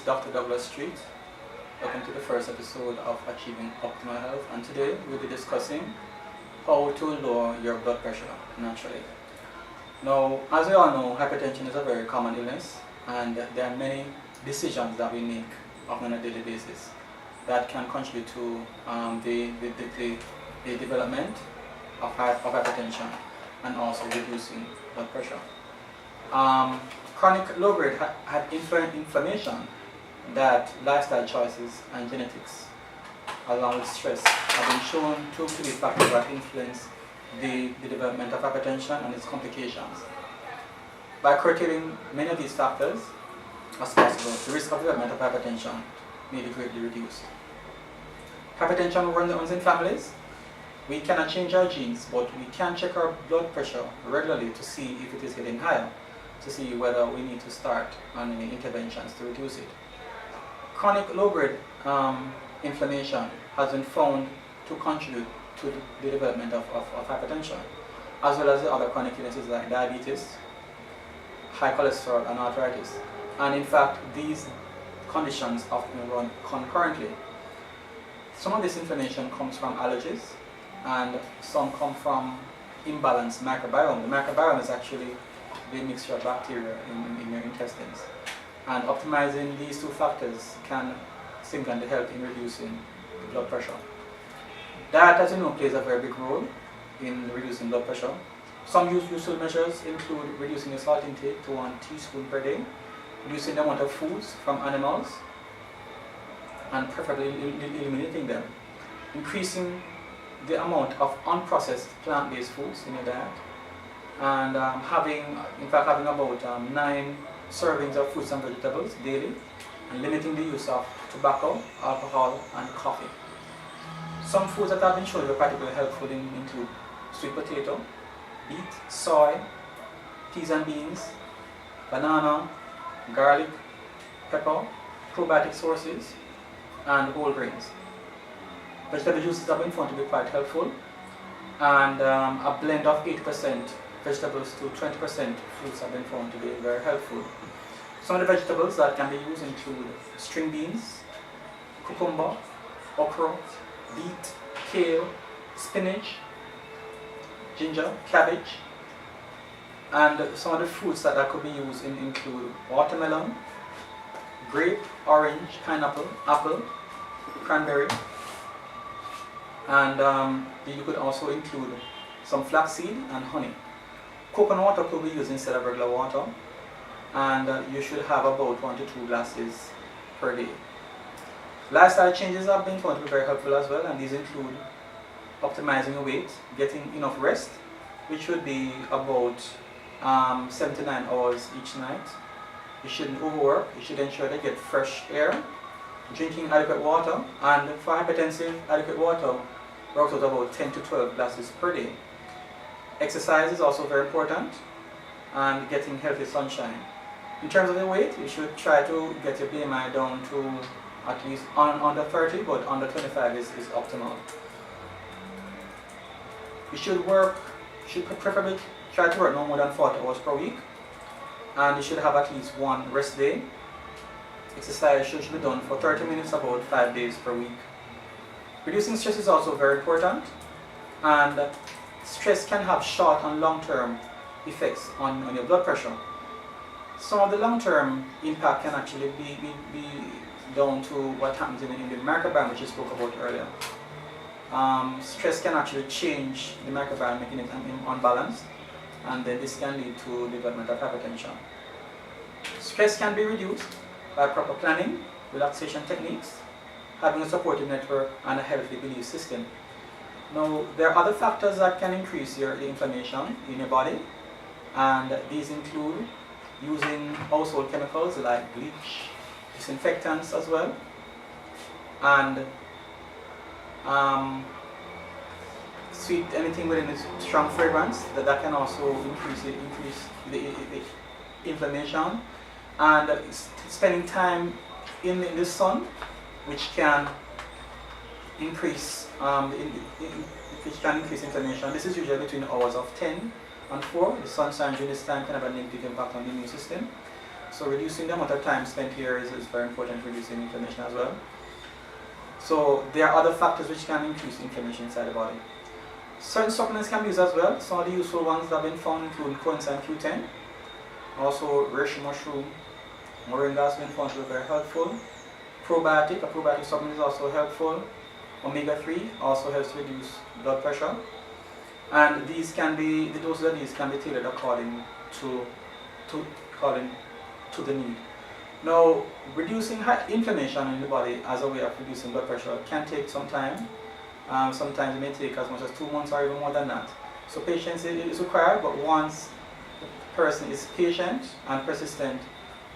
Dr. Douglas Street. Welcome to the first episode of Achieving Optimal Health, and today we'll be discussing how to lower your blood pressure naturally. Now, as we all know, hypertension is a very common illness, and there are many decisions that we make on a daily basis that can contribute to the development of hypertension and also reducing blood pressure. Chronic low-grade inflammation, that lifestyle choices and genetics along with stress have been shown to be factors that influence the development of hypertension and its complications. By curtailing many of these factors as possible, the risk of development of hypertension may be greatly reduced. Hypertension runs in families. We cannot change our genes, but we can check our blood pressure regularly to see if it is getting higher, to see whether we need to start on any interventions to reduce it. Chronic low-grade inflammation has been found to contribute to the development of hypertension, as well as the other chronic illnesses like diabetes, high cholesterol, and arthritis. And in fact, these conditions often run concurrently. Some of this inflammation comes from allergies, and some come from imbalanced microbiome. The microbiome is actually the mixture of bacteria in your intestines. And optimizing these two factors can significantly help in reducing the blood pressure. Diet, as you know, plays a very big role in reducing blood pressure. Some useful measures include reducing the salt intake to 1 teaspoon per day, reducing the amount of foods from animals, and preferably eliminating them, increasing the amount of unprocessed plant-based foods in your diet, and having about 9 servings of fruits and vegetables daily, and limiting the use of tobacco, alcohol, and coffee. Some foods that have been shown to be particularly helpful include sweet potato, beet, soy, peas and beans, banana, garlic, pepper, probiotic sources, and whole grains. Vegetable juices have been found to be quite helpful, and a blend of 80% vegetables to 20% fruits have been found to be very helpful. Some of the vegetables that can be used include string beans, cucumber, okra, beet, kale, spinach, ginger, cabbage, and some of the fruits that could be used include watermelon, grape, orange, pineapple, apple, cranberry, and you could also include some flaxseed and honey. Coconut water could be used instead of regular water, and you should have about 1 to 2 glasses per day. Lifestyle changes have been found to be very helpful as well, and these include optimizing your weight, getting enough rest, which should be about 7 to 9 hours each night. You shouldn't overwork. You should ensure that you get fresh air, drinking adequate water, and for hypertensive, adequate water works out about 10 to 12 glasses per day. Exercise is also very important, and getting healthy sunshine. In terms of the weight, you should try to get your BMI down to at least under 30, but under 25 is optimal. You should preferably try to work no more than 40 hours per week, and you should have at least 1 rest day. Exercise should be done for 30 minutes about 5 days per week. Reducing stress is also very important, and stress can have short and long-term effects on your blood pressure. Some of the long-term impact can actually be down to what happens in the microbiome, which I spoke about earlier. Stress can actually change the microbiome, making it unbalanced, and then this can lead to development of hypertension. Stress can be reduced by proper planning, relaxation techniques, having a supportive network, and a healthy belief system. Now, there are other factors that can increase the inflammation in your body, and these include using household chemicals like bleach, disinfectants as well, and anything within a strong fragrance that can also increase the inflammation, and spending time in the sun, which can increase inflammation. This is usually between the hours of 10 and 4. The sunshine during this time can have a negative impact on the immune system. So reducing the amount of time spent here is very important, reducing inflammation as well. So there are other factors which can increase inflammation inside the body. Certain supplements can be used as well. Some of the useful ones that have been found include coenzyme Q10. Also reishi mushroom, moringa has been found to be very helpful. Probiotic, a probiotic supplement is also helpful. Omega-3 also helps reduce blood pressure. And these can be, the doses of these can be tailored according to the need. Now, reducing inflammation in the body as a way of reducing blood pressure can take some time. Sometimes it may take as much as 2 months or even more than that. So patience is required, but once the person is patient and persistent,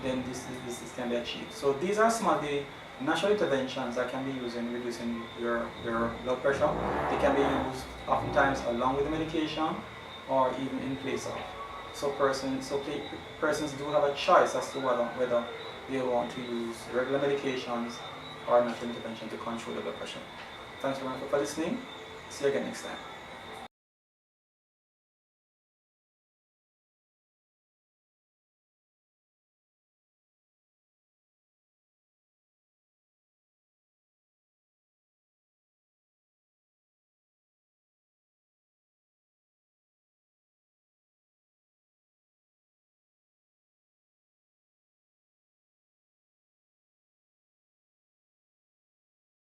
then this can be achieved. So these are some of the natural interventions that can be used in reducing your blood pressure. They can be used oftentimes along with the medication or even in place of. So persons do have a choice as to whether they want to use regular medications or natural intervention to control the blood pressure. Thanks very much for listening. See you again next time.